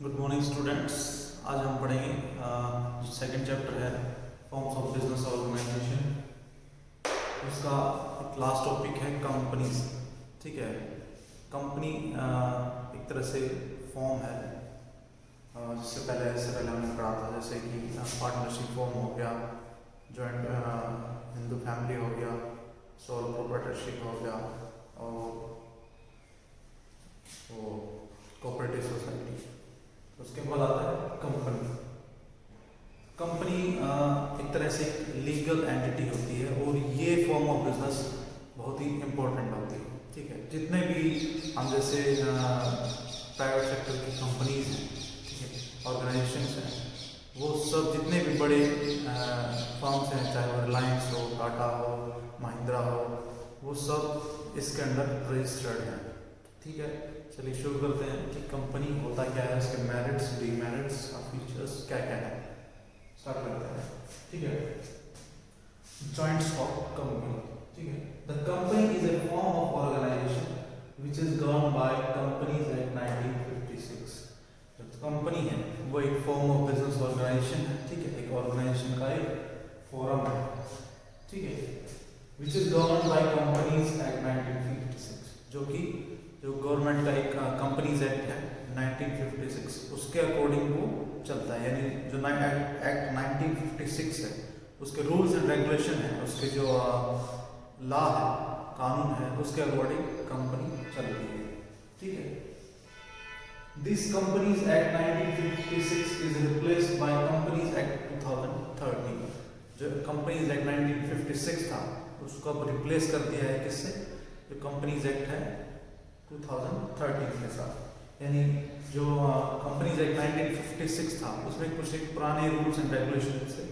Good morning students. आज हम पढ़ेंगे जो सेकंड चैप्टर है फॉर्म्स ऑफ बिजनेस ऑर्गेनाइजेशन। उसका एक लास्ट टॉपिक है कंपनीज। ठीक है, कंपनी एक तरह से फॉर्म है जिससे पहले हमने पढ़ा था, जैसे कि पार्टनरशिप फॉर्म हो गया, जॉइंट हिंदू फैमिली हो गया, सोल प्रोप्राइटरशिप हो गया और वो कोऑपरेटिव सोसाइटी। उसके बाद आता है कंपनी। कंपनी एक तरह से लीगल एंटिटी होती है और ये फॉर्म ऑफ बिजनेस बहुत ही इम्पोर्टेंट होती है। ठीक है, जितने भी हम जैसे प्राइवेट सेक्टर की कंपनीज हैं, ठीक है, ऑर्गेनाइजेशंस हैं, वो सब जितने भी बड़े फर्म्स हैं, चाहे वो रिलायंस हो, टाटा हो, महिंद्रा हो, वो सब इसके अंडर रजिस्टर्ड हैं। ठीक है, चलिए शुरू करते हैं कि कंपनी होता क्या है, उसके मेरिट्स, डीमेरिट्स और फीचर्स क्या क्या है, स्टार्ट करते हैं। ठीक है, जॉइंट स्टॉक कंपनी। ठीक है, the company is a form of organisation which is govern by companies act 1956। जो कंपनी है वो एक फॉर्म ऑफ बिजनेस ऑर्गेनाइजेशन है। ठीक है, एक ऑर्गेनाइजेशन का एक फोरम है। ठीक है, विच is govern by companies act 1956, जो कि जो गवर्नमेंट का एक कंपनीज एक्ट है 1956, उसके अकॉर्डिंग वो चलता है। यानी जो एक्ट 1956 है, उसके रूल्स एंड रेगुलेशन है, उसके जो लॉ है, कानून है, उसके अकॉर्डिंग कंपनी चलती है। ठीक है, this companies act 1956 is replaced by companies act 2013। जो कंपनीज एक्ट 1956 था उसको अब रिप्लेस कर दिया है किससे, जो कंपनीज एक्ट है 2013 के साथ। यानी जो कंपनीज एक्ट 1956 था उसमें कुछ एक पुराने रूल्स एंड रेगुलेशन थे,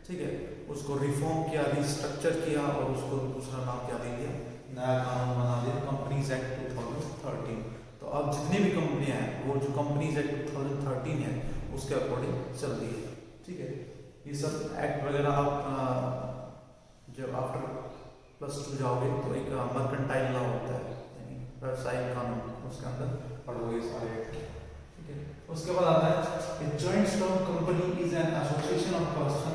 ठीक है, उसको रिफॉर्म किया, रिस्ट्रक्चर किया और उसको दूसरा नाम क्या दे दिया, नया कानून बना दिया, कंपनीज एक्ट 2013। तो अब जितनी भी कंपनियां हैं वो जो कंपनीज एक्ट 2013 है उसके अकॉर्डिंग चल रही है। ठीक है, ये सब एक्ट वगैरह आप जब आफ्टर +2 जाओगे तो एक मर्केंटाइल लॉ होता है, व्यवसायिक कानून, उसके अंदर पढ़ोगे सारे। ठीक है, उसके बाद आता है joint stock company is an association of person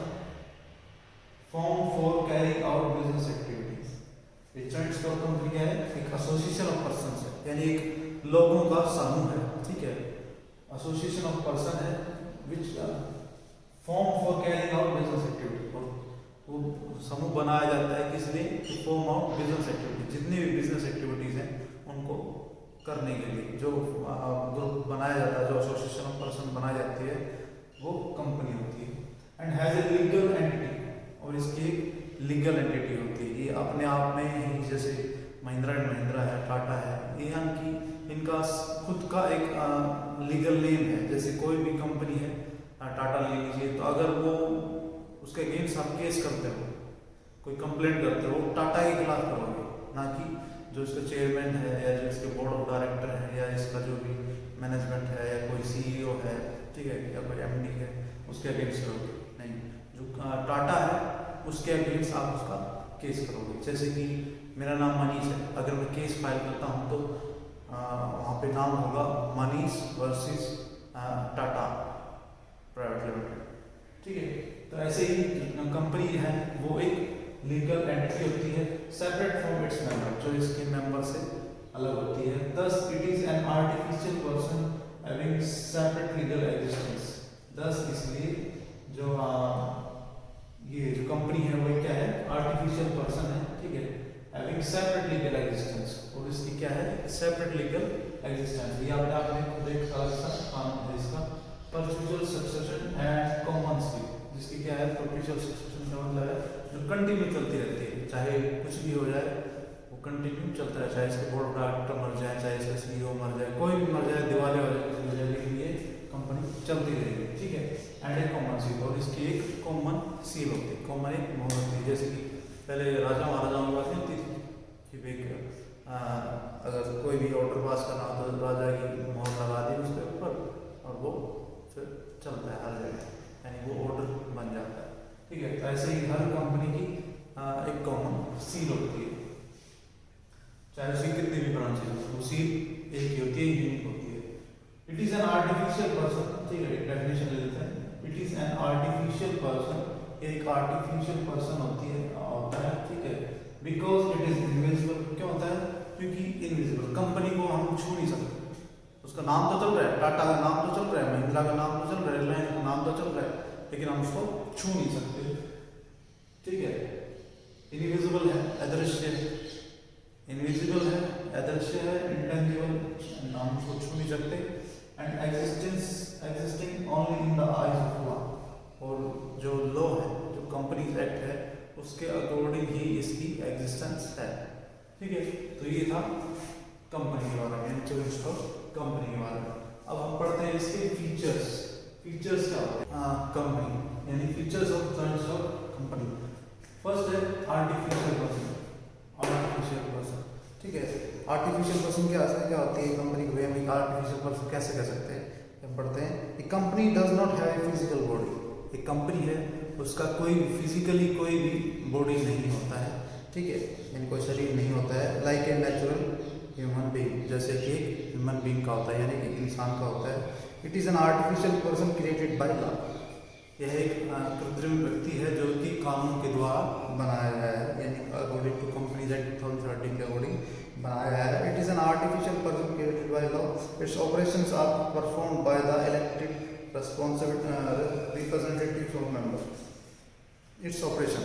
form for carrying out business activities. Joint stock company क्या है, एक एसोसिएशन ऑफ पर्सन है, यानी एक लोगों का समूह है। ठीक है, एसोसिएशन ऑफ पर्सन है which form for carrying out business activity. वो समूह बनाया जाता है किस लिए, to form out business activity. जितनी भी बिजनेस एक्टिविटीज हैं उनको करने के लिए जो ग्रुप बनाया जाता है, जो एसोसिएशन ऑफ पर्सन बनाई जाती है, वो कंपनी होती है। And has a legal entity, और इसकी एक लीगल एंटिटी होती है। ये अपने आप में ही, जैसे महिंद्रा एंड महिंद्रा है, टाटा है, ये इनकी इनका खुद का एक लीगल नेम है। जैसे कोई भी कंपनी है, टाटा ले लीजिए, तो अगर वो उसके अगेंस्ट आप केस करते हो, कोई कंप्लेंट करते हो, टाटा के खिलाफ करोगे, ना कि जो इसका चेयरमैन है या जो इसके बोर्ड ऑफ डायरेक्टर है या इसका जो भी मैनेजमेंट है या कोई सीईओ है, ठीक है, या कोई एमडी है, उसके अगेंस्ट करोगे नहीं। जो टाटा है उसके अगेंस्ट आप उसका केस करोगे। जैसे कि मेरा नाम मनीष है, अगर मैं केस फाइल करता हूँ तो वहाँ पे नाम होगा Manish versus Tata private limited. ठीक है, तो ऐसे ही कंपनी है वो एक लीगल एंटिटी होती है, सेपरेट फ्रॉम इट्स मेंबर, जो इसके मेंबर से अलग होती है। Thus it is an artificial person having separate legal existence. दस इसलिए जो ये जो कंपनी है वो क्या है, आर्टिफिशियल पर्सन है। ठीक है, हैविंग सेपरेट लीगल एग्जिस्टेंस, और इसकी क्या है, सेपरेट लीगल एग्जिस्टेंस। ये अपने आप में खुद एक अलग सा कानून है इसका। Perpetual succession and common speed, जिसकी क्या है, परपेचुअल सक्सेशन का मतलब है जो कंटिन्यू चलती रहती है, चाहे कुछ भी हो जाए वो कंटिन्यू चलता है, चाहे इसके बोर्ड ऑफ डायरेक्टर मर जाए, चाहे इसका सीईओ मर जाए, कोई भी मर जाए, दिवाली हो जाए, किसी हो जाए, लेकिन ये कंपनी चलती रहेगी। ठीक है, एंड एक कॉमन सील, और इसकी एक कॉमन सील होती है, कॉमन एक मोहर होती है। जैसे कि पहले राजा महाराजाओं की बात नहीं होती थी कि अगर कोई भी ऑर्डर पास करना हो तो राजा की मोहर लगा दी उसके ऊपर और वो फिर चलता है हर जगह, यानी वो ऑर्डर बन जाता है। ठीक है, तो ऐसे ही हर कंपनी की एक कॉमन सील होती है, चाहे उसकी कितनी भी ब्रांचेज हो, वो सील एक ही होती है, यूनिक होती है। It is an artificial person, ठीक है, डेफिनेशन ले लेते हैं। It is an artificial person, एक आर्टिफिशियल पर्सन होता है, ठीक है, बिकॉज इट इज इनविजिबल। क्यों होता है? क्योंकि इनविजिबल, कंपनी को हम छू नहीं सकते, उसका नाम तो चल रहा है, टाटा का नाम तो चल रहा है, महिंद्रा का नाम तो चल रहा है, रिलायंस का नाम तो चल रहा है, लेकिन हम उसको छू नहीं सकते, ठीक है। इनविजिबल है, अदृश्य है, इनविजिबल है, अदृश्य है, इंटेंजिबल, नाम उसको छू नहीं सकते, and existing only in the eyes of law, और जो लॉ है, जो कंपनीज एक्ट है, उसके अकॉर्डिंग ही इसकी एग्जिस्टेंस है, ठीक है। तो ये था कंपनी के बारे में, इंश्योरेंस ऑफ कंपनी के बारे में। अब हम पढ़ते हैं इसके फीचर्स। फीचर्स क्या होते हैं कंपनी, यानी features of insurance of company. First है आर्टिफिशियल पर्सन, आर्टिफिशियल पर्सन, ठीक है। आर्टिफिशियल पर्सन क्या होती है कंपनी को, हम एक आर्टिफिशियल पर्सन कैसे कह सकते हैं? हम पढ़ते हैं, a company does not have a physical body, एक कंपनी है उसका कोई फिजिकली कोई भी बॉडी नहीं होता है, ठीक है, यानी कोई शरीर नहीं होता है, like a natural human being, जैसे कि एक ह्यूमन बीइंग का होता है, यानी कि इंसान का होता है। It is an artificial person created by law, यह एक कृत्रिम व्यक्ति है जो कि कानून के द्वारा बनाया गया है, यानी अकॉर्डिंग टू कंपनीज एक्ट 2013 के अकॉर्डिंग बनाया गया है। It is an artificial person created by law, its operations are performed by the elected representatives of member. Its operation,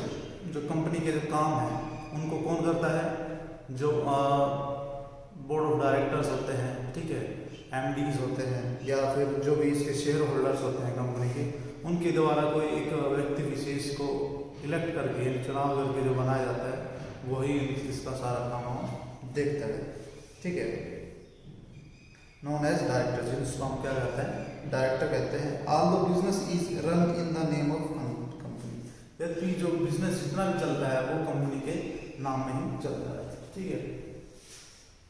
जो कंपनी के जो काम है उनको कौन करता है? जो बोर्ड ऑफ डायरेक्टर्स होते हैं, ठीक है, एमडीज होते हैं, या फिर जो भी इसके शेयर होल्डर्स होते हैं कंपनी के, उनके द्वारा कोई एक व्यक्ति विशेष को इलेक्ट करके, चुनाव करके जो बनाया जाता है, वही इसका सारा काम देखता है, ठीक है। नोन एज डायरेक्टर, जिसको हम क्या कहते हैं? डायरेक्टर कहते हैं। All the business is run in the name of company, यदि जो बिजनेस जितना भी चलता है वो कंपनी के नाम में ही चलता है, ठीक है।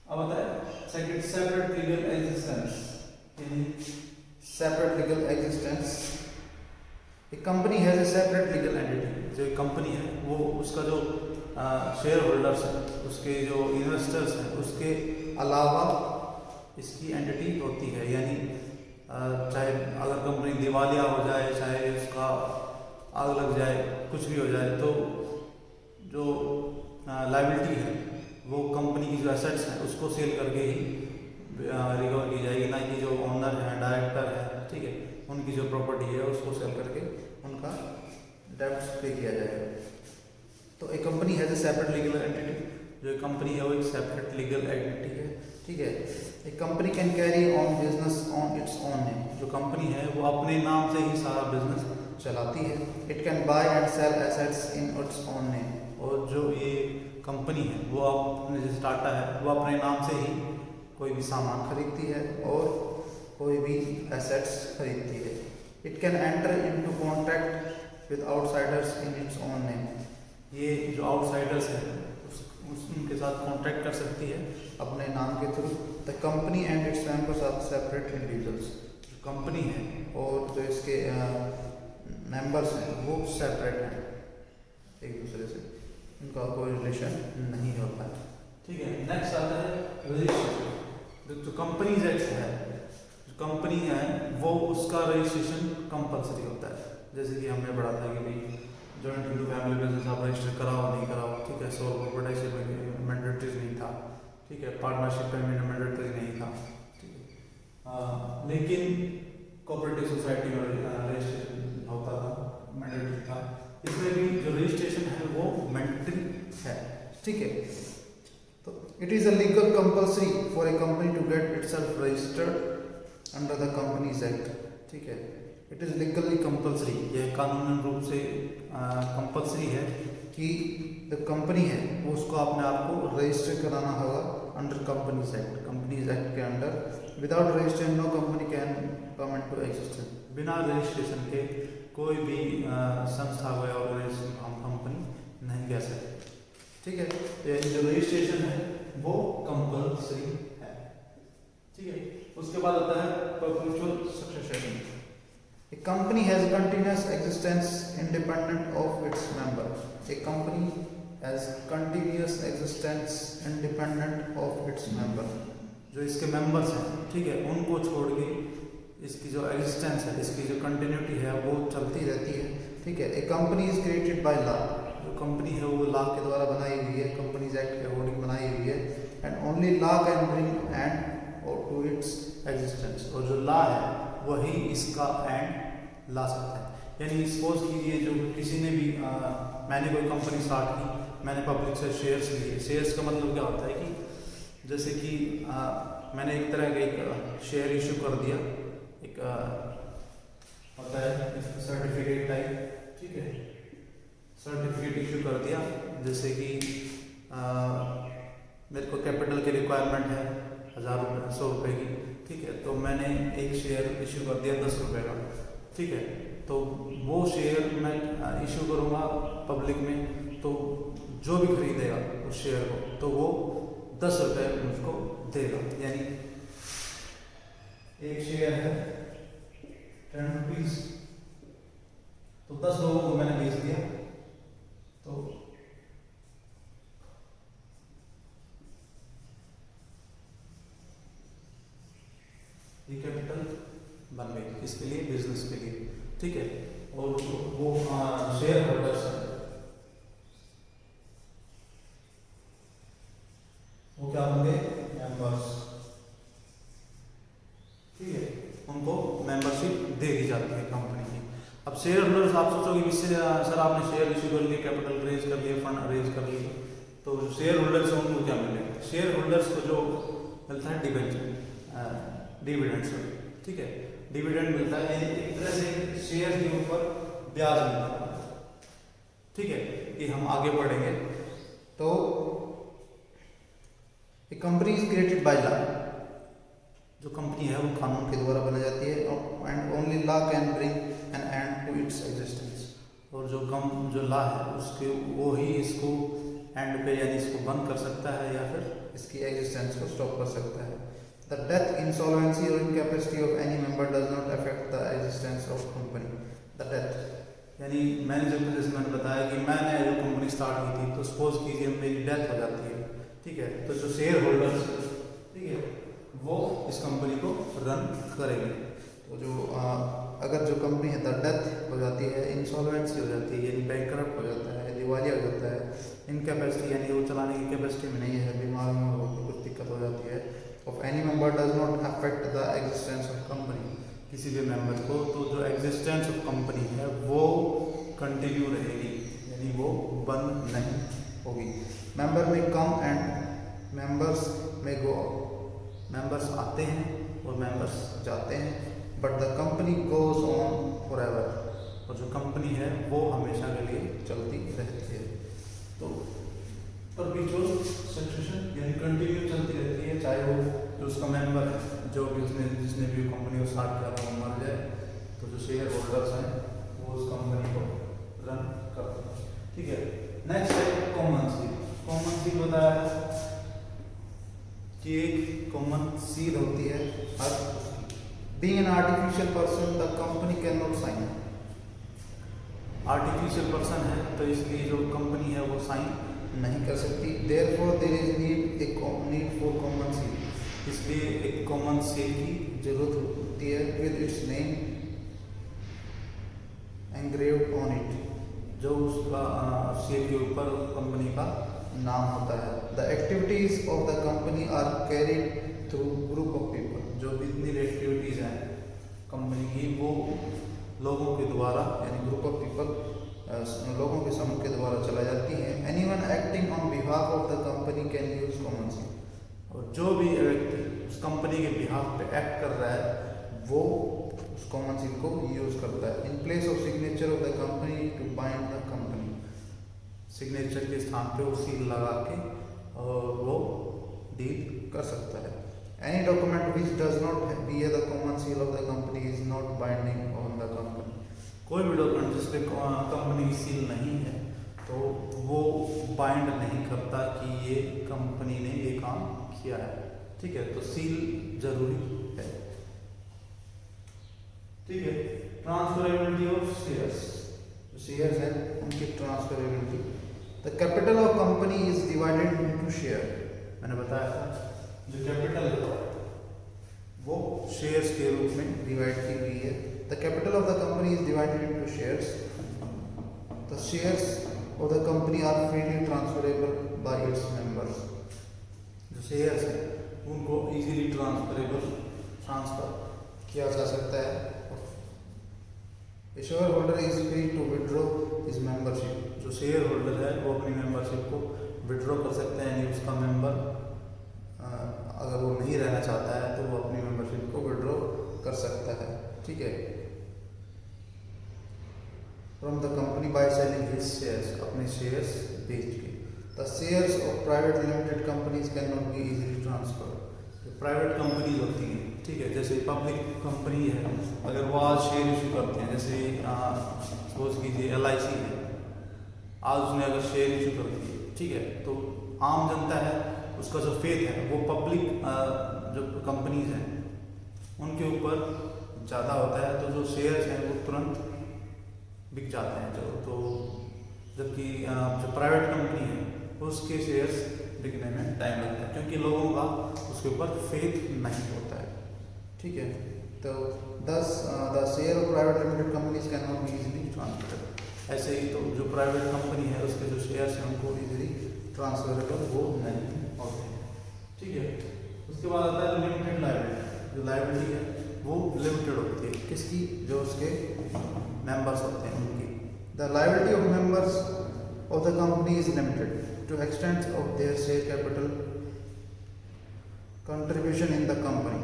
अब आता है सेकंड, सेपरेट लीगल एग्जिस्टेंस, यानी सेपरेट लीगल एग्जिस्टेंस। एक company has a separate legal entity, जो कंपनी है वो उसका जो शेयर होल्डर्स है, उसके जो इन्वेस्टर्स हैं, उसके अलावा इसकी एंटिटी होती है, यानी चाहे अगर कंपनी दिवालिया हो जाए, चाहे उसका आग लग जाए, कुछ भी हो जाए, तो जो लायबिलिटी है वो कंपनी की जो एसेट्स हैं उसको सेल करके ही रिकवर की जाएगी, ना कि जो ओनर है, डायरेक्टर है, ठीक है, उनकी जो प्रॉपर्टी है उसको सेल करके उनका डेब्ट्स पे किया जाएगा। तो एक company has a separate legal entity, जो कंपनी है वो एक सेपरेट लीगल एंटिटी है, ठीक है। एक company can carry on business on it's own name, जो कंपनी है वो अपने नाम से ही सारा बिजनेस चलाती है। It can buy and sell assets in its own name, और जो ये कंपनी है वो अपने, जैसे टाटा है, वो अपने नाम से ही कोई भी सामान खरीदती है और कोई भी एसेट्स खरीदती है। It can enter into contract with outsiders in its own name, ये जो आउटसाइडर्स हैं उनके साथ कॉन्ट्रैक्ट कर सकती है अपने नाम के through. The company and its members are separate individuals, जो कंपनी है और जो इसके मेंबर्स हैं वो सेपरेट हैं एक दूसरे से, उनका कोई रिलेशन नहीं होता है, ठीक है। नेक्स्ट आता है रजिस्ट्रेशन। जो कंपनीज एक्ट है, जो कंपनी है वो उसका रजिस्ट्रेशन कंपलसरी होता है, जैसे कि हमने पढ़ा था कि भाई जॉइंट हिंदू फैमिली बिजनेस आप रजिस्टर कराओ नहीं कराओ, ठीक है, सोल प्रोप्राइटरशिप में मैंडेटरी नहीं था, ठीक है, पार्टनरशिप में मैंडेटरी नहीं था, ठीक है, लेकिन कोऑपरेटिव सोसाइटी में रजिस्ट्रेशन होता था, मैंडेटरी था। इसमें भी जो रजिस्ट्रेशन है वो मैंडेटरी है, ठीक है। तो it is a legal compulsory for a company to get itself registered under the companies act, ठीक है। इट इज़ लीगली कंपल्सरी, यह कानूनी रूप से कंपल्सरी है कि जो कंपनी है वो उसको अपने आप को रजिस्टर कराना होगा under companies act, companies act के under. Without registration no company can come into existence, बिना रजिस्ट्रेशन के कोई भी संस्था या ऑर्गेनाइजेशन हम कंपनी नहीं कह सकते, ठीक है। तो जो रजिस्ट्रेशन है वो कंपल्सरी है, ठीक है। उसके बाद आता है perpetual succession. A company has a continuous existence independent of its member. A company has continuous existence independent of its member. जो इसके मेंबर्स हैं, ठीक है, उनको छोड़ के इसकी जो एग्जिस्टेंस है, इसकी जो कंटिन्यूटी है वो चलती रहती है। ठीक है। A company is created by law, जो कंपनी है वो लॉ के द्वारा बनाई हुई है, कंपनीज एक्ट के अकॉर्डिंग बनाई हुई है। And only law can bring and और टू इट्स एग्जिस्टेंस, और जो लॉ है वही इसका एंड ला सकता है। यानी सपोज कीजिए जो किसी ने भी मैंने कोई कंपनी स्टार्ट की, मैंने पब्लिक से शेयर्स लिए। शेयर्स का मतलब क्या होता है कि जैसे कि मैंने एक तरह का एक शेयर इशू कर दिया, एक होता है सर्टिफिकेट टाइप। ठीक है, सर्टिफिकेट इशू कर दिया, जैसे कि मेरे को कैपिटल की रिक्वायरमेंट है 1,000 की। ठीक है, तो मैंने एक शेयर इशू कर दिया 10 रुपये का। ठीक है, तो वो शेयर मैं इशू करूँगा पब्लिक में, तो जो भी खरीदेगा उस शेयर को तो वो 10 रुपये मुझको देगा। यानी एक शेयर है 10 रुपीज, तो 10 लोगों को मैंने बेच दिया, तो ये कैपिटल बन गई किसके लिए, बिजनेस के लिए। ठीक है, और वो शेयर होल्डर्स है, वो क्या होंगे, मेंबर्स। ठीक है, उनको मेंबरशिप दे दी जाती है कंपनी की। अब शेयर होल्डर्स, आप सोचोगे इससे सर आपने शेयर इशू कर लिए, कैपिटल रेज कर लिए, फंड रेज कर लिए, तो शेयर होल्डर्स से उनको क्या मिलेगा? शेयर होल्डर्स को जो मिलता है डिविडेंड। ठीक है, डिविडेंड मिलता है, एक तरह से शेयर के ऊपर ब्याज मिलता है। ठीक है, ये हम आगे पढ़ेंगे। तो एक company is created by law, जो कंपनी है वो कानून के द्वारा बनाई जाती है। And only law can bring an end to its existence, और जो लॉ है उसके वो ही इसको एंड पे, यानी इसको बंद कर सकता है या फिर इसकी एग्जिस्टेंस को स्टॉप कर सकता है। The death, insolvency or incapacity of any member does not affect the existence of company. The death, यानी जैसे मैंने बताया कि मैंने जो कंपनी स्टार्ट की थी, तो सपोज कीजिए मेरी डेथ हो जाती है। ठीक है, तो जो शेयर होल्डर्स, ठीक है, वो इस कंपनी को रन करेंगे। तो जो अगर जो कंपनी है द डेथ हो जाती है, इंसॉल्वेंसी हो जाती है यानी बैंकरप्ट हो जाता है, दिवालिया हो जाता है, इनकैपेसिटी यानी वो चलाने की कैपेसिटी में नहीं है, बीमार में कुछ दिक्कत हो जाती है, of any member does not affect the existence of company, किसी भी मेंबर को, तो जो एग्जिस्टेंस ऑफ कंपनी है वो कंटिन्यू रहेगी, यानी वो बंद नहीं होगी। मेंबर में कम एंड मेंबर्स में गो, मेंबर्स आते हैं और मेंबर्स जाते हैं, but the company goes on forever, और जो कंपनी है वो हमेशा के लिए चलती रहती है। तो परपेचुअल सक्सेशन यानी कंटिन्यू चलती रहती है, चाहे वो जो उसका मेंबर है, जो भी जिसने भी कंपनी को स्टार्ट किया वो मर जाए, तो जो शेयर होल्डर्स हैं वो उस कंपनी को रन करते हैं। ठीक है, नेक्स्ट है कॉमन सील। कॉमन सील बताया कि एक कॉमन सील होती है हर, being an artificial person the company can not sign. Artificial person है तो इसलिए जो कंपनी है वो साइन नहीं कर सकती। Therefore there is need for common seal, इसलिए एक कॉमन सील की जरूरत होती है with its name engraved on it, जो उसका सील के ऊपर कंपनी का नाम होता है। The activities of the company are carried through group of people, जो भी इतनी एक्टिविटीज हैं कंपनी की वो लोगों के द्वारा यानी ग्रुप ऑफ पीपल, लोगों के समूह के द्वारा चलाई जाती है। Anyone acting on behalf of the company can use common seal, और जो भी व्यक्ति उस कंपनी के बिहाफ पे एक्ट कर रहा है वो उस कॉमन सील को यूज करता है। In place of signature of the company to bind the company, signature के स्थान पे वो सील लगा के और वो डील कर सकता है। Any document which does not bear the common seal of the company is not binding on the company, कोई भी डॉक्यूमेंट जिसपे कंपनी की सील नहीं है तो वो बाइंड नहीं करता कि ये कंपनी ने ये काम किया है। ठीक है, तो सील जरूरी है। ठीक है, ट्रांसफरेबिलिटी ऑफ शेयर्स, शेयर्स है उनकी transferability. The capital of company is divided into share, मैंने बताया था जो कैपिटल वो शेयर्स के रूप में डिवाइड की हुई है। The capital of the company is divided into shares. The shares of the company are freely transferable by its members. जो शेयर्स हैं उनको इजीली ट्रांसफर किया जा सकता है। Shareholder is free to withdraw his membership. जो shareholder है वो अपनी मेंबरशिप को विड्रॉ कर सकते हैं, यानी उसका मेंबर अगर वो नहीं रहना चाहता है तो वो अपनी मेंबरशिप को विड्रॉ कर सकता है। ठीक है। From the company by selling his shares, अपने शेयर्स बेच के। The shares of private limited companies can not be easily transfer. Private companies होती हैं, ठीक है, जैसे पब्लिक कंपनी है, अगर वो आज शेयर इशू करते हैं, जैसे सपोज कीजिए LIC है, आज उसने अगर शेयर इशू कर दिए, ठीक है, तो आम जनता है उसका जो फेथ है वो पब्लिक जो कंपनीज हैं उनके ऊपर ज़्यादा होता है, तो जो शेयर्स हैं वो तुरंत बिक जाते हैं। तो जबकि जो प्राइवेट कंपनी है उसके शेयर्स बिकने में टाइम लगता है, क्योंकि लोगों का उसके ऊपर फेथ नहीं होता है। ठीक है। तो दस the share of private limited companies can not be easily transferable. ऐसे ही तो जो प्राइवेट कंपनी है उसके जो शेयर्स हैं उनको इजीली ट्रांसफरेबल वो नहीं होते हैं। ठीक है। उसके बाद आता है लिमिटेड लायबिलिटी। जो लायबिलिटी है वो लिमिटेड होती है, किसकी? जो उसके मेंबर्स होते हैं उनकी। The liability of members of the company is limited to extent of their share capital contribution in the company.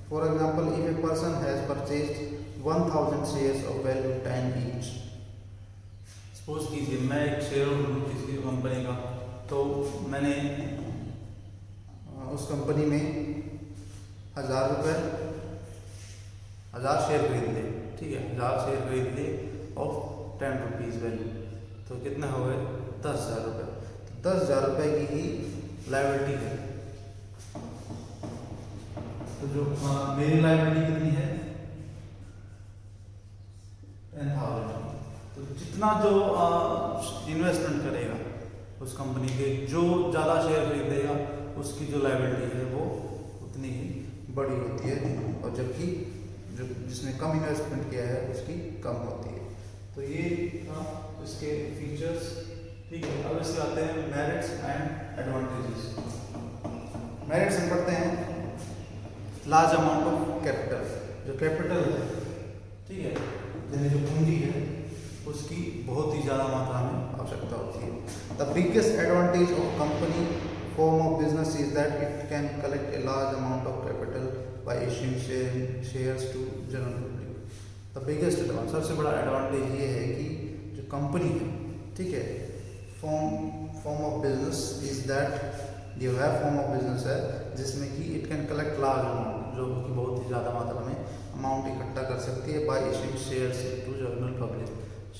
For example, if a person has purchased 1000 shares of value 10 each. Suppose कीजिए मैं एक share holder हूँ किसी company का, तो मैंने उस company में 1000 शेयर खरीद लिए। ठीक है, 1000 शेयर खरीद लिए और 10 रुपीज़ वैल्यू, तो कितना हो गए? 10,000 रुपये। तो 10,000 रुपये की ही लायबिलिटी है। तो जो मेरी लायबिलिटी कितनी है? 10,000। तो जितना जो इन्वेस्टमेंट करेगा उस कंपनी के, जो ज़्यादा शेयर खरीदेगा उसकी जो लायबिलिटी है वो उतनी ही बड़ी होती है, और जबकि जो जिसने कम इन्वेस्टमेंट किया है उसकी कम होती है। तो ये था इसके फीचर्स। ठीक है। अब इसके आते हैं मेरिट्स एंड एडवांटेजेस। मेरिट्स हम पढ़ते हैं लार्ज अमाउंट ऑफ कैपिटल। जो कैपिटल है, ठीक है, यानी जो पूंजी है उसकी बहुत ही ज़्यादा मात्रा में आवश्यकता होती है। The biggest advantage of company form of business is that it can collect a large amount of capital by issuing shares to general public. The biggest advantage, सबसे बड़ा एडवांटेज ये है कि जो कंपनी है, ठीक है, form of business is that जो है फॉर्म ऑफ बिजनेस है जिसमें कि it can collect large amount, जो कि बहुत ही ज़्यादा मात्रा में अमाउंट इकट्ठा कर सकती है by issuing shares to general public,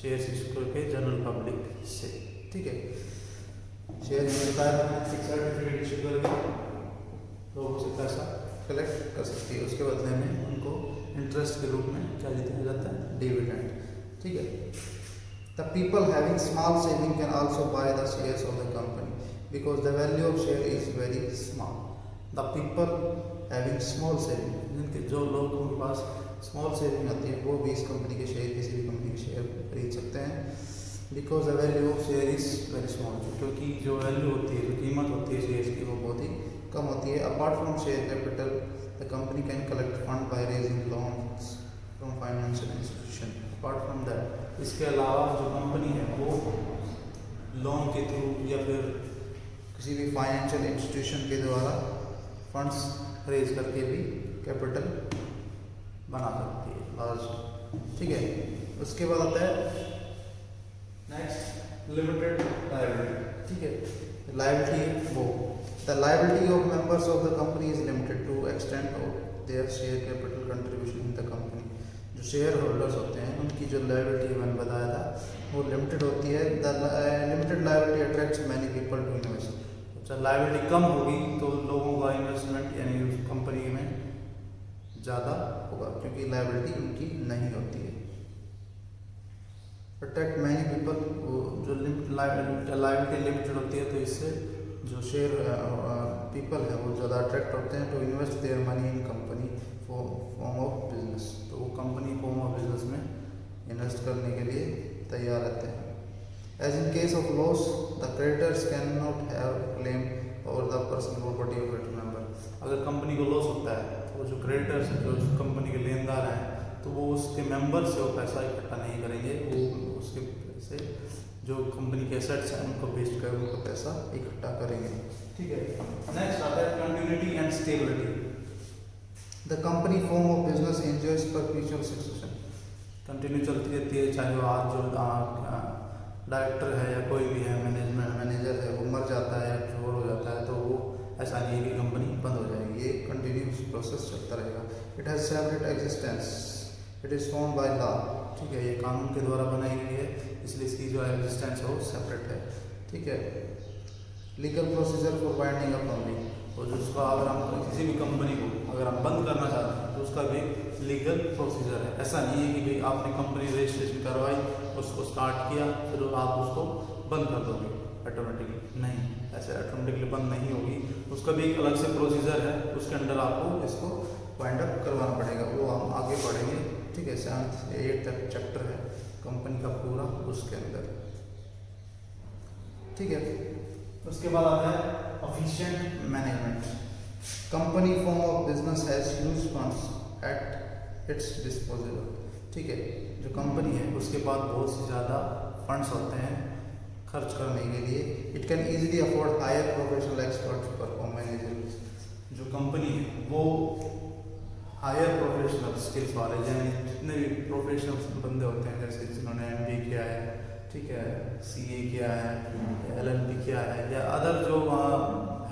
shares issue करके जनरल पब्लिक से। ठीक है, शेयर मिलता है, सर्टिफिकेट इशू करके लोगों से पैसा कलेक्ट कर सकती है, उसके बदले में उनको इंटरेस्ट के रूप में क्या दिया जाता है? डिविडेंड। ठीक है। The people having small saving can also by the shares of the company because the value of share is very small. The people having small saving, जिनके जो लोगों के पास स्मॉल सेविंग आती है वो भी इस कंपनी के शेयर, किसी भी कंपनी के शेयर खरीद सकते हैं। Because the value of share is very small, क्योंकि जो वैल्यू होती है, जो कीमत होती है शेयर की, वो बहुत ही कम होती है। Apart from share capital the company can collect fund by raising loans from financial institution. Apart from that, इसके अलावा जो कंपनी है वो लोन के थ्रू या फिर किसी भी फाइनेंशियल इंस्टीट्यूशन के द्वारा फंड्स रेज करके भी कैपिटल बना सकती है लार्ज। ठीक है। उसके बाद आता है नेक्स्ट लिमिटेड लायबिलिटी। ठीक है, लायबिलिटी वो the liability of members of the company is limited to extent of their share capital contribution in the company. जो शेयर होल्डर्स होते हैं उनकी जो लायबिलिटी मैंने बताया था वो लिमिटेड होती है। The limited liability attracts many people to invest. जब लायबिलिटी कम होगी तो लोगों का इन्वेस्टमेंट यानी उस कंपनी में ज़्यादा होगा, क्योंकि लायबिलिटी उनकी नहीं होती है। अट्रैक्ट मैनी पीपल, जो लायबिलिटी लिमिटेड होती है तो इससे जो शेयर पीपल है वो ज़्यादा अट्रैक्ट होते हैं to invest their money in company form of business, तो वो कंपनी फॉर्म ऑफ बिजनेस में इन्वेस्ट करने के लिए तैयार रहते हैं। As in case of loss the creditors can not have claim और the personal property of it member. अगर कंपनी को लॉस होता है तो जो क्रेडिटर्स हैं, जो कंपनी के लेनदार हैं, तो वो उसके मेंबर से वो पैसा इकट्ठा नहीं करेंगे, वो उसके पैसे जो कंपनी के एसेट्स हैं उनको बेच कर उनको पैसा इकट्ठा करेंगे। ठीक है, नेक्स्ट आता है continuity and stability. The company form of business enjoys perpetual succession. Continue चलती रहती है, चाहे वो आज जो डायरेक्टर है या कोई भी है, मैनेजर है, वो मर जाता है, छोड़ हो जाता है, तो वो ऐसा नहीं है कि कंपनी बंद हो जाएगी, ये कंटिन्यूस प्रोसेस चलता रहेगा। It has separate existence, it is found by law. ठीक है, ये कानून के द्वारा बनाई गई है, इसलिए इसकी जो एग्जिस्टेंस है वो सेपरेट है। ठीक है, legal procedure for binding up only, और जिसका अगर हम किसी भी कंपनी को अगर हम बंद करना चाहते हैं तो उसका भी लीगल प्रोसीजर है। ऐसा नहीं है कि भाई आपने कंपनी रजिस्ट्रेशन करवाई, उसको स्टार्ट किया, फिर आप उसको बंद कर दोगे ऑटोमेटिकली, नहीं, ऐसे ऑटोमेटिकली बंद नहीं होगी, उसका भी एक अलग से प्रोसीजर है, उसके अंडर आपको इसको वाइंड अप करवाना पड़ेगा, वो हम आगे पढ़ेंगे। ठीक है, 7 तक चैप्टर है कंपनी का पूरा उसके अंदर। ठीक है, उसके बाद आता है efficient management. Company form of business has huge funds at its disposal. ठीक है, जो कंपनी है उसके पास बहुत से ज़्यादा फंड्स होते हैं खर्च करने के लिए। It can easily afford hire professional expert perform managers. जो कंपनी है वो हायर प्रोफेशनल स्किल्स वाले, यानी जितने भी प्रोफेशनल बंदे होते हैं, जैसे जिन्होंने MBA किया है, ठीक है, CA किया है, LLB किया है, या अदर जो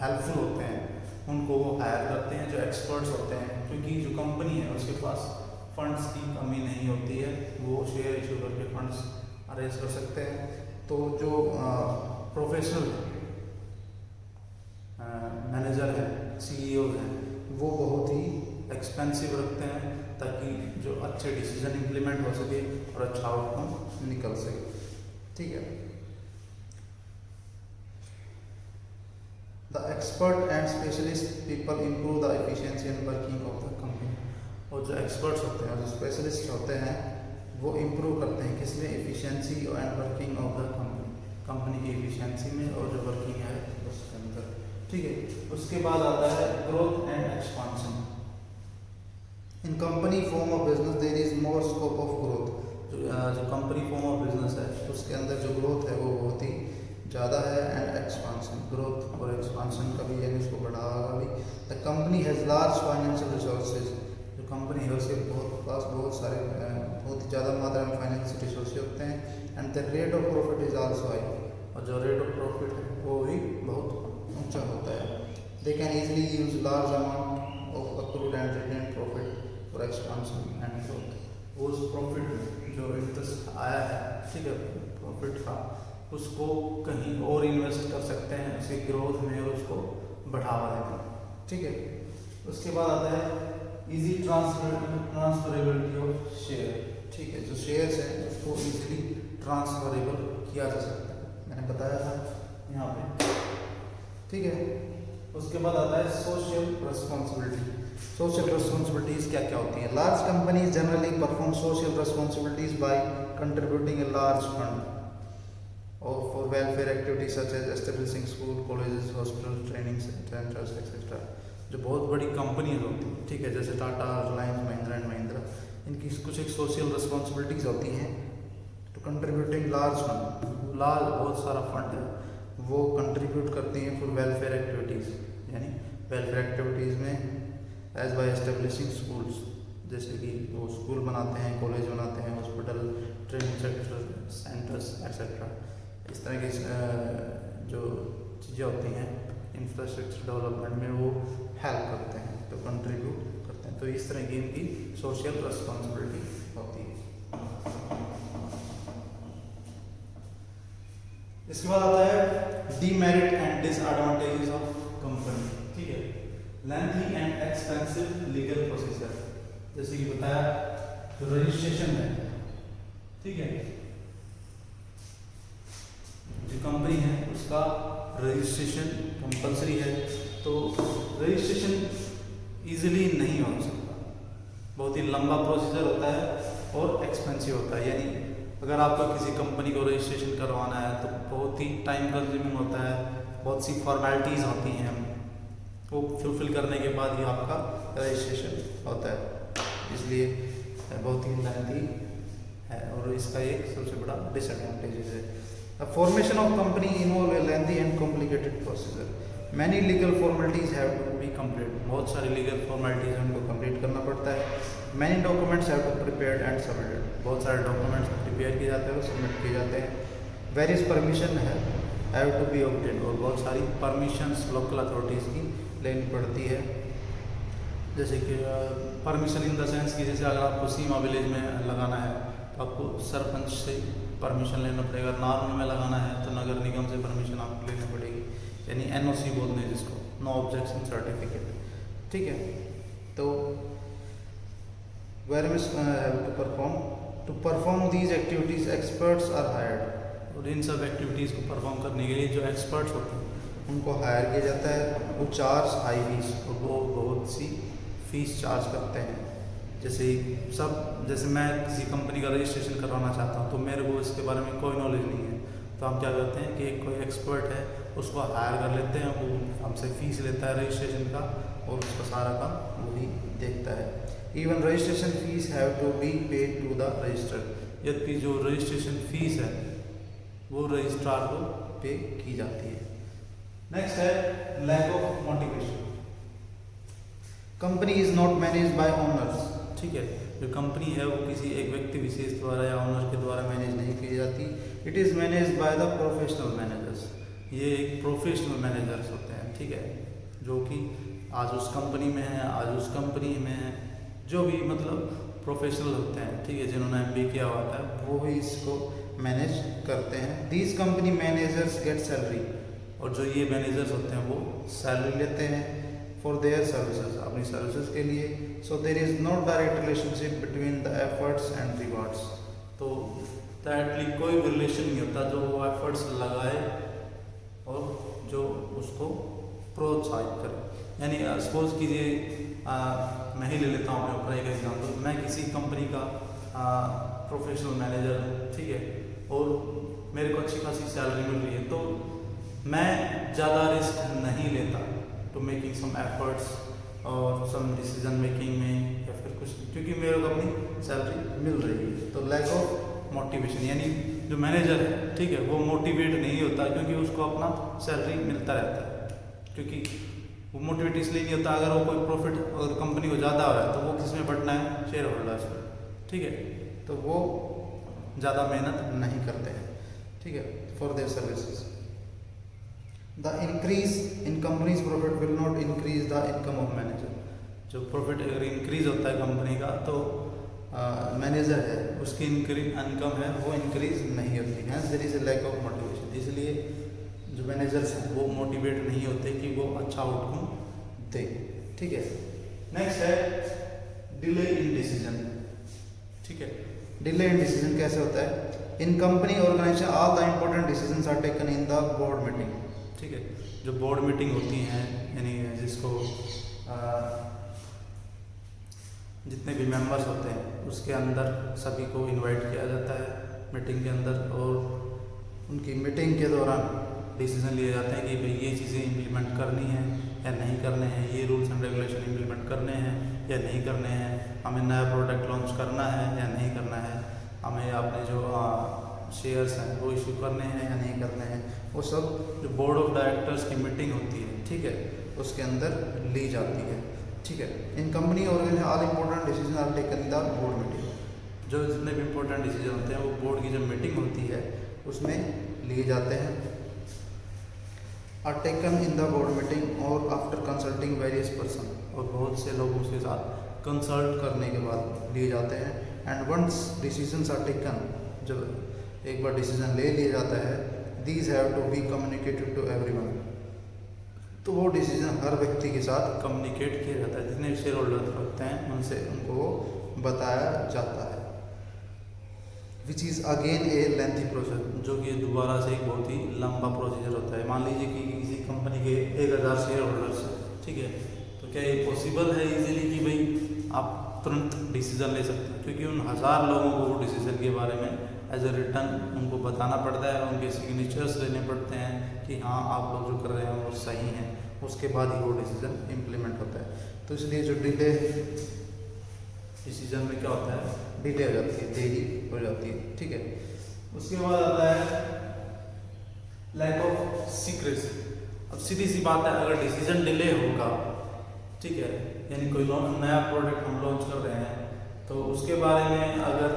हेल्पफुल होते हैं उनको वो हायर करते हैं, जो एक्सपर्ट्स होते हैं, क्योंकि जो कंपनी है उसके पास फंड्स की कमी नहीं होती है, वो शेयर इशू करके फंड्स अरेंज कर सकते हैं। तो जो प्रोफेशनल मैनेजर हैं, CEO हैं, वो बहुत ही एक्सपेंसिव रखते हैं ताकि जो अच्छे डिसीजन इम्प्लीमेंट हो सके और अच्छा आउटकम निकल सके। ठीक है, the expert and specialist people improve the efficiency and working of the company. और जो एक्सपर्ट्स होते हैं और जो स्पेशलिस्ट होते हैं वो इम्प्रूव करते हैं किसमें, efficiency and working of the company की एफिशिएंसी में और जो वर्किंग है उसके अंदर। ठीक है, उसके बाद आता है growth and expansion. In company form of business there is more scope of growth. जो कंपनी फॉर्म ऑफ बिजनेस है उसके अंदर जो ग्रोथ है वो बहुत ही ज़्यादा है, एंड एक्सपांशन, ग्रोथ और एक्सपांशन का भी, यानी उसको बढ़ावा भी। The company has large financial resources. जो कंपनी है उसके पास बहुत सारे बहुत ही ज़्यादा मात्रा में फाइनेंशियल रिसोर्सेज होते हैं, and the rate of profit is also high, और जो रेट ऑफ प्रॉफिट है वो भी बहुत ऊंचा होता है। They can easily use large amount of accrued and retained profit for expansion and growth. उस प्रॉफिट जो इंटरेस्ट आया है, ठीक है, प्रॉफिट का, उसको कहीं और इन्वेस्ट कर सकते हैं उसकी ग्रोथ में और उसको बढ़ावा देना। ठीक है, उसके बाद आता है इजी ट्रांसफरेबिलिटी ऑफ शेयर। ठीक है, जो शेयर्स हैं उसको इजीली ट्रांसफरेबल किया जा सकता है, मैंने बताया था यहाँ पे। ठीक है, उसके बाद आता है सोशल रिस्पॉन्सिबिलिटी। सोशल रिस्पॉन्सिबिलिटीज़ क्या क्या होती हैं? Large companies generally perform social responsibilities by contributing a large fund और for welfare activities such as establishing school, colleges, hospital, training centres etcetera. जो बहुत बड़ी कंपनीज होती हैं, ठीक है, जैसे टाटा, रिलायंस, महिंद्रा एंड महिंद्रा, इनकी कुछ एक सोशल रिस्पॉन्सिबिलिटीज होती हैं। तो कंट्रीब्यूटिंग लार्ज फंड, लार्ज बहुत सारा फंड है वो कंट्रीब्यूट करती हैं फॉर वेलफेयर एक्टिविटीज़, यानी वेलफेयर एक्टिविटीज़ में एज बाय एस्टेब्लिशिंग स्कूल्स, जैसे कि वो स्कूल बनाते हैं, कॉलेज बनाते हैं, हॉस्पिटल, ट्रेनिंग सेंटर्स एक्सेट्रा। इस तरह की जो चीज़ें होती हैं इंफ्रास्ट्रक्चर डेवलपमेंट में वो हेल्प करते हैं, तो कंट्रीब्यूट करते हैं। तो इस तरह की इनकी सोशल रिस्पॉन्सिबिलिटी होती है। इसके बाद आता है demerit and disadvantages of company. ठीक है, lengthy and expensive legal procedure, जैसे कि बताया जो रजिस्ट्रेशन है, ठीक है, जो कंपनी है उसका रजिस्ट्रेशन कंपलसरी है, तो तो रजिस्ट्रेशन इजीली नहीं हो सकता, बहुत ही लंबा प्रोसीजर होता है और एक्सपेंसिव होता है। यानी अगर आपको किसी कंपनी को रजिस्ट्रेशन करवाना है तो बहुत ही टाइम कंज्यूमिंग होता है, बहुत सी फॉर्मेलिटीज़ होती हैं, वो फुलफिल करने के बाद ही आपका रजिस्ट्रेशन होता है, इसलिए बहुत ही लेंथी है और इसका एक सबसे बड़ा डिसएडवांटेज है। Formation of company involve a lengthy and complicated procedure, many legal formalities have to be complete, बहुत सारी लीगल फॉर्मेलिटीज उनको कंप्लीट करना पड़ता है। Many documents have to prepared and submitted, बहुत सारे डॉक्यूमेंट्स प्रिपेयर किए जाते हैं और सबमिट किए जाते हैं। Various permission have to be obtained, और बहुत सारी परमिशंस लोकल अथॉरिटीज़ की लेनी पड़ती है, जैसे कि परमिशन इन द सेंस कि जैसे अगर आपको सीमा विलेज में लगाना है तो आपको सरपंच से परमिशन लेना पड़ेगा, नार्मल में लगाना है तो नगर निगम से परमिशन आपको लेनी पड़ेगी, यानी NOC बोलते हैं जिसको, नो ऑब्जेक्शन सर्टिफिकेट, ठीक है। तो where to perform these activities experts are hired, और इन सब एक्टिविटीज़ को परफॉर्म करने के लिए जो एक्सपर्ट्स होते हैं उनको हायर किया जाता है। वो चार्ज हाई फीस, और वो बहुत सी फीस चार्ज करते हैं। जैसे मैं किसी कंपनी का रजिस्ट्रेशन करवाना चाहता हूँ तो मेरे को इसके बारे में कोई नॉलेज नहीं है, तो हम क्या करते हैं कि कोई एक्सपर्ट है उसको हायर कर लेते हैं, वो हमसे फीस लेता है रजिस्ट्रेशन का और उसका सारा काम वही देखता है। Even registration fees have to be paid to the registered, यदि जो रजिस्ट्रेशन फीस है वो रजिस्ट्रार को पे की जाती है। नेक्स्ट है lack of motivation, company is not manage by owners, ठीक है। जो कंपनी है वो किसी एक व्यक्ति विशेष द्वारा या ओनर के द्वारा मैनेज नहीं की जाती, it is manage by the professional managers, ये एक प्रोफेशनल मैनेजर्स होते हैं, ठीक है, जो कि आज उस कंपनी में है, आज उस कंपनी में है, जो भी मतलब प्रोफेशनल होते हैं, ठीक है, जिन्होंने MBA किया हुआ है वो ही इसको मैनेज करते हैं। These company managers get salary, और जो ये मैनेजर्स होते हैं वो सैलरी लेते हैं फॉर देयर सर्विसेज, अपनी सर्विसेज के लिए। So there is no direct relationship between the efforts and rewards, तो डायरेक्टली कोई भी रिलेशन नहीं होता जो वो एफर्ट्स लगाए और जो उसको प्रोत्साहित करे। यानी सपोज कीजिए मैं ही ले लेता हूँ अपने ऊपर एक एग्जाम्पल, मैं किसी कंपनी का प्रोफेशनल मैनेजर हूँ, ठीक है, और मेरे को अच्छी खासी सैलरी मिल रही है, तो मैं ज़्यादा रिस्क नहीं लेता टू मेकिंग सम एफर्ट्स और सम डिसीजन मेकिंग में या फिर कुछ, क्योंकि मेरे को अपनी सैलरी मिल रही है। तो लैक ऑफ मोटिवेशन, यानी जो मैनेजर है, ठीक है, वो मोटिवेट नहीं होता क्योंकि उसको अपना सैलरी मिलता रहता है, क्योंकि वो मोटिवेट इसलिए नहीं होता, अगर वो कोई प्रॉफिट अगर कंपनी को ज़्यादा हो रहा है तो वो किस में बढ़ना है, शेयर होल्डर्स में, ठीक है, तो वो ज़्यादा मेहनत नहीं करते हैं, ठीक है, for their services. The increase in companies profit will not increase the income of manager, जो प्रॉफिट अगर इंक्रीज होता है कंपनी का तो मैनेजर है उसकी इनकम है वो इंक्रीज नहीं होती है, there is a lack of motivation, इसलिए जो मैनेजर्स हैं वो मोटिवेट नहीं होते कि वो अच्छा आउटकम दे, ठीक है। नेक्स्ट है डिले इन डिसीजन, ठीक है, डिले इन डिसीजन कैसे होता है? In company organisation all the important decisions are taken in the board meeting, ठीक है, जो बोर्ड मीटिंग होती हैं, यानी जिसको जितने भी मेंबर्स होते हैं उसके अंदर सभी को इनवाइट किया जाता है मीटिंग के अंदर, और उनकी मीटिंग के दौरान डिसीजन लिए जाते हैं कि भाई ये चीज़ें इम्प्लीमेंट करनी है या नहीं करने हैं, ये रूल्स एंड रेगुलेशन इम्प्लीमेंट करने हैं या नहीं करने हैं, हमें नया प्रोडक्ट लॉन्च करना है या नहीं करना है, हमें अपने जो शेयर्स हैं वो इशू करने हैं या नहीं करने हैं, वो सब जो बोर्ड ऑफ डायरेक्टर्स की मीटिंग होती है, ठीक है, उसके अंदर ली जाती है, ठीक है। In company organisation all important decision are taken in the board meeting, जो जितने भी इम्पोर्टेंट डिसीजन होते हैं वो बोर्ड की जब मीटिंग होती है उसमें लिए जाते हैं, are taken in the board meeting और आफ्टर कंसल्टिंग वेरियस पर्सन, और बहुत से लोगों के साथ कंसल्ट करने के बाद लिए जाते हैं। And once decisions are taken, जब एक बार डिसीजन ले लिया जाता है, these have to be communicated to everyone, तो वो डिसीजन हर व्यक्ति के साथ कम्युनिकेट किया जाता है, जितने शेयर होल्डर होते हैं उनसे उनको बताया जाता है, which is again A lengthy process, जो कि दोबारा से एक बहुत ही लंबा प्रोसीजर होता है। मान लीजिए कि किसी कंपनी के 1000 शेयर होल्डर्स ठीक है। तो क्या ये पॉसिबल है इजीली कि भाई आप तुरंत डिसीज़न ले सकते हैं, क्योंकि उन 1000 लोगों को वो डिसीज़न के बारे में एज ए रिटर्न उनको बताना पड़ता है, उनके सिग्नेचर्स लेने पड़ते हैं कि हाँ आप लोग जो कर रहे हैं वो सही हैं, उसके बाद ही वो डिसीज़न इम्प्लीमेंट होता है। तो इसलिए जो डिले डिसीजन में क्या होता है, डिले हो जाती है, देरी हो जाती है, ठीक है। उसके बाद आता है लैक ऑफ सीक्रेसी। अब सीधी सी बात है, अगर डिसीजन डिले होगा, ठीक है, यानी कोई नया प्रोडक्ट हम लॉन्च कर रहे हैं तो उसके बारे में अगर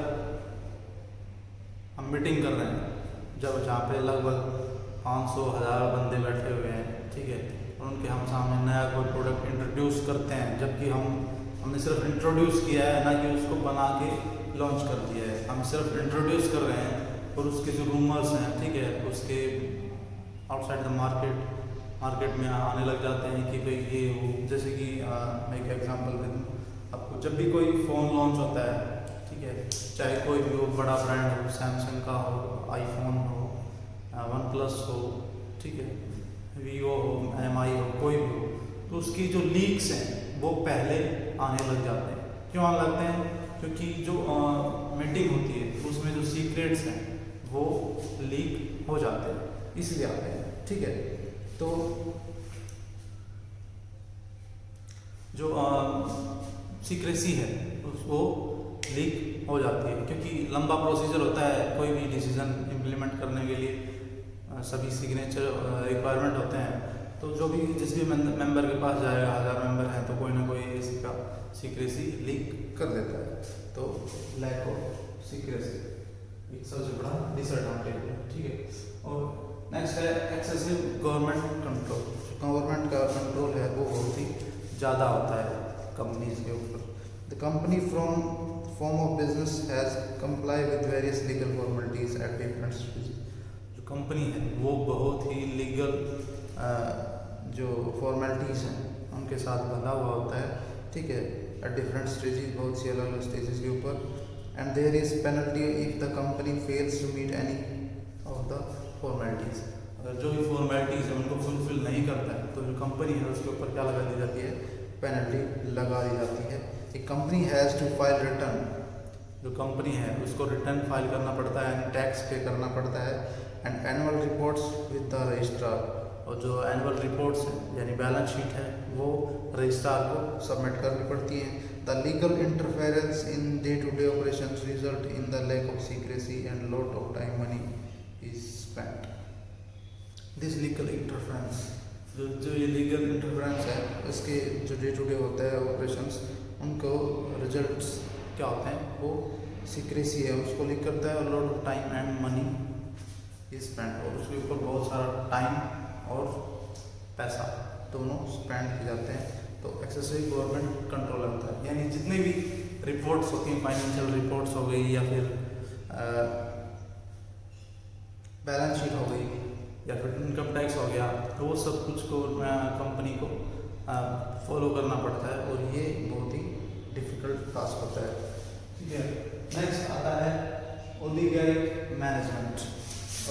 हम मीटिंग कर रहे हैं जब जहाँ पे लगभग 500,000 बंदे बैठे हुए हैं, ठीक है, और उनके हम सामने नया कोई प्रोडक्ट इंट्रोड्यूस करते हैं, जबकि हमने सिर्फ इंट्रोड्यूस किया है, ना कि उसको बना के लॉन्च कर दिया है, हम सिर्फ इंट्रोड्यूस कर रहे हैं और उसके जो रूमर्स हैं, ठीक है, उसके आउटसाइड द मार्केट में आने लग जाते हैं कि भाई ये वो, जैसे कि मैं एक एग्जांपल दे दूँ आपको, जब भी कोई फ़ोन लॉन्च होता है, ठीक है, चाहे कोई भी हो, बड़ा ब्रांड हो, सैमसंग का हो, आईफोन हो, वन प्लस हो, ठीक है, वीवो हो, MI हो, कोई भी हो, तो उसकी जो लीक्स हैं वो पहले आने लग जाते हैं। क्यों आने लगते हैं? क्योंकि जो मीटिंग होती है उसमें जो सीक्रेट्स हैं वो लीक हो जाते हैं, इसलिए आते हैं, ठीक है। तो जो सीक्रेसी है वो लीक हो जाती है, क्योंकि लंबा प्रोसीजर होता है कोई भी डिसीजन इम्प्लीमेंट करने के लिए, सभी सिग्नेचर रिक्वायरमेंट होते हैं। तो जो भी जिस भी मेंबर के पास जाएगा, 1000 मेंबर हैं तो कोई ना कोई इसी का सीक्रेसी लीक कर देता है। तो लैक ऑफ सीक्रेसी एक सबसे बड़ा डिसएडवांटेज है, ठीक है। और नेक्स्ट है एक्सेसिव गवर्नमेंट कंट्रोल। गवर्नमेंट का कंट्रोल है वो बहुत ही ज़्यादा होता है कंपनीज के ऊपर। The company from form of business has comply with various legal formalities at different stages. जो कंपनी है वो बहुत ही लीगल जो फॉर्मेलिटीज़ हैं उनके साथ बंधा हुआ होता है, ठीक है, एट डिफरेंट स्टेजेस, बहुत सी अलग अलग स्टेजेस के ऊपर। And there is penalty if the company fails to meet any of the formalities. अगर जो भी फॉर्मेलिटीज़ है उनको फुलफिल नहीं करता है तो जो कंपनी है उसके ऊपर क्या लगा दी जाती है? पेनल्टी लगा दी जाती है। एक company has to file return. जो कंपनी है उसको रिटर्न फाइल करना पड़ता है, टैक्स पे करना पड़ता है। And annual reports with the registrar. और जो एनुअल रिपोर्ट्स हैं यानी बैलेंस शीट है वो रजिस्ट्रार को सबमिट करनी पड़ती है। The legal interference in day to day operation result in the lack of secrecy and lot of time money is spent. This legal interference, जो ये लीगल इंटरफेरेंस है उसके जो डे टू डे होता है ऑपरेशंस, उनको रिजल्ट्स क्या होते हैं? वो सीक्रेसी है उसको लीक करता है, और lot of time and money is spent, और उसके ऊपर बहुत सारा टाइम और पैसा दोनों स्पेंड किए जाते हैं। तो एक्सेसिव गवर्नमेंट कंट्रोल होता है, यानी जितने भी रिपोर्ट्स होती हैं, फाइनेंशियल रिपोर्ट्स हो गई या फिर बैलेंस शीट हो गई या फिर इनकम टैक्स हो गया, तो वो सब कुछ को कंपनी को फॉलो करना पड़ता है, और ये बहुत ही डिफिकल्ट टास्क होता है, ठीक है। नेक्स्ट आता है ओलिगारिक मैनेजमेंट।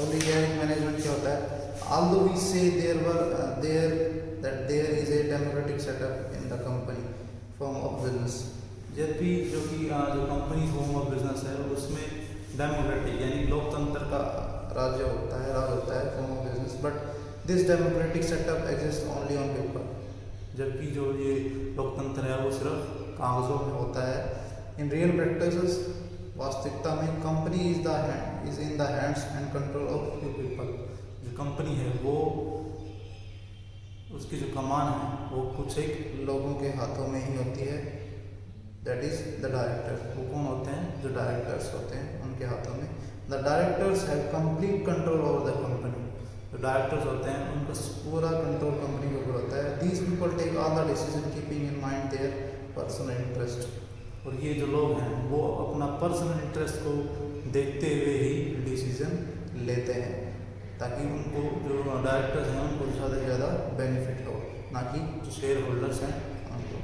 ओलिगारिक मैनेजमेंट क्या होता है? Although we say there is a democratic setup in the company form of business, जब भी जो कंपनी फॉर्म ऑफ बिजनेस है उसमें डेमोक्रेटिक यानी लोकतंत्र का राज होता है form of business, but this democratic setup exist only on paper. जबकि जो ये लोकतंत्र है वो सिर्फ कागजों में होता है। इन रियल प्रैक्टिस, वास्तविकता में company is in the hands and control of few people. जो कंपनी है वो उसकी जो कमान है वो कुछ एक लोगों के हाथों में ही होती है, दैट इज द डायरेक्टर। वो कौन होते हैं? जो डायरेक्टर्स होते हैं उनके हाथों में। The directors have complete control over the company. जो डायरेक्टर्स होते हैं उनका पूरा कंट्रोल कंपनी के ऊपर होता है। These people take all the decision keeping in mind their personal interest. और ये जो लोग हैं वो अपना पर्सनल इंटरेस्ट को देखते हुए ही डिसीजन लेते हैं, ताकि उनको जो डायरेक्टर्स हैं उनको ज़्यादा से ज़्यादा बेनिफिट हो, ना कि जो शेयर होल्डर्स हैं उनको।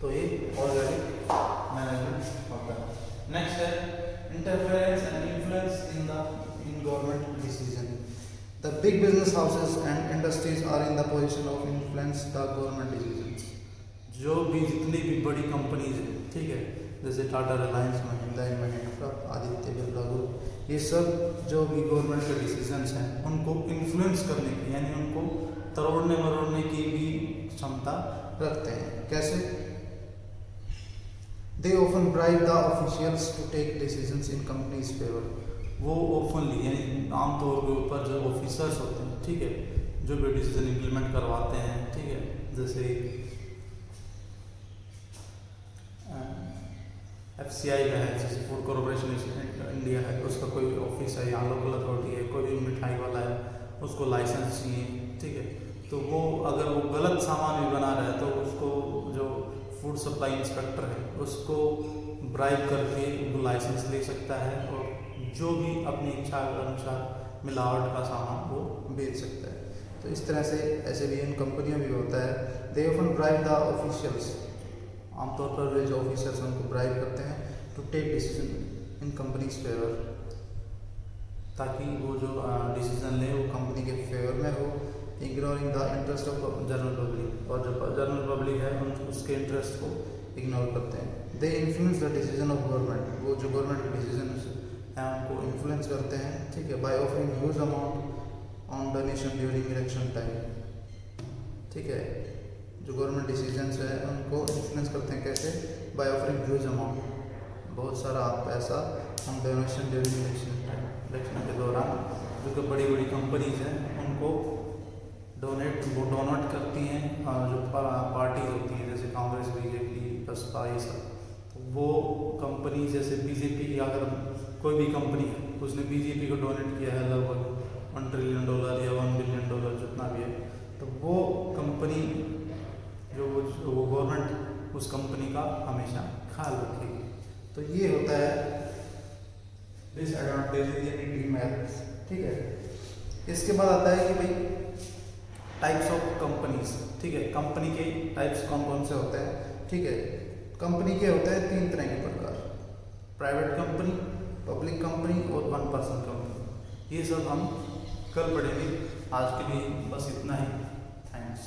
तो ये ऑर्गेनिक मैनेजमेंट होता है। नेक्स्ट है interference and influence in government decision. The big business houses and industries are in the position of influence the government decisions. जो भी जितनी भी बड़ी कंपनीज हैं, ठीक है, जैसे टाटा, रिलायंस, महिंद्रा एंड महिंद्रा, आदित्य बिरला ग्रुप, ये सब जो भी गवर्नमेंट के डिसीजंस हैं उनको इन्फ्लुएंस करने की, यानी उनको तोड़ने मरोड़ने की भी क्षमता रखते हैं। कैसे? They often bribe the officials to take decisions in company's favor. वो ओपनली, यानी आमतौर के ऊपर जो ऑफिसर्स होते हैं, ठीक है, जो भी डिसीजन इम्प्लीमेंट करवाते हैं, ठीक है, जैसे FCI का है, जैसे फूड कॉर्पोरेशन इंडिया है, उसका कोई ऑफिस है, यहाँ लोकल अथॉरिटी है, कोई भी मिठाई वाला है, उसको लाइसेंस चाहिए, ठीक है, तो वो अगर वो गलत सामान भी बना रहा है तो उसको जो फूड सप्लाई इंस्पेक्टर है उसको ब्राइब करके वो लाइसेंस ले सकता है और जो भी अपनी इच्छा के अनुसार मिलावट का सामान वो बेच सकता है। तो इस तरह से ऐसे भी इन कंपनियों में होता है। They often bribe the officials, आमतौर पर वे जो ऑफिसर्स हैं उनको ब्राइब करते हैं to take decision in company's favour, ताकि वो जो डिसीजन ले वो कंपनी के फेवर में हो, ignoring the interest of general public, और जो जनरल पब्लिक है उसके इंटरेस्ट को इग्नोर करते हैं। They influence the decision of government, वो जो गवर्नमेंट के डिसीजन हैं उनको इन्फ्लुएंस करते हैं, ठीक है, by offering huge amount on donation during election time, ठीक है, जो गवर्नमेंट डिसीजंस है उनको इन्फ्लुएंस करते हैं। कैसे? बाय ऑफरिंग ह्यूज अमाउंट, बहुत सारा पैसा on donation during election time, election के दौरान जो बड़ी बड़ी कंपनीज हैं उनको डोनेट करती हैं, जो पार्टीज होती हैं जैसे कांग्रेस, बीजेपी, बसपा, ये सब, तो वो कंपनी जैसे बीजेपी, अगर कोई भी कंपनी है उसने बीजेपी को डोनेट किया है लगभग $1 ट्रिलियन या $1 बिलियन जितना भी है, तो वो कंपनी जो वो गवर्नमेंट उस कंपनी का हमेशा ख्याल रखेगी। तो ये होता है डिसएडवांटेज यानी डीमेरिट्स, ठीक है। इसके बाद आता है कि भाई टाइप्स ऑफ कंपनीज, ठीक है, कंपनी के टाइप्स कौन कौन से होते हैं, ठीक है। कंपनी के होते हैं 3 तरह के प्रकार, प्राइवेट कंपनी, पब्लिक कंपनी और 1 पर्सन कंपनी। ये सब हम कल पढ़ेंगे, आज के लिए बस इतना ही। थैंक्स।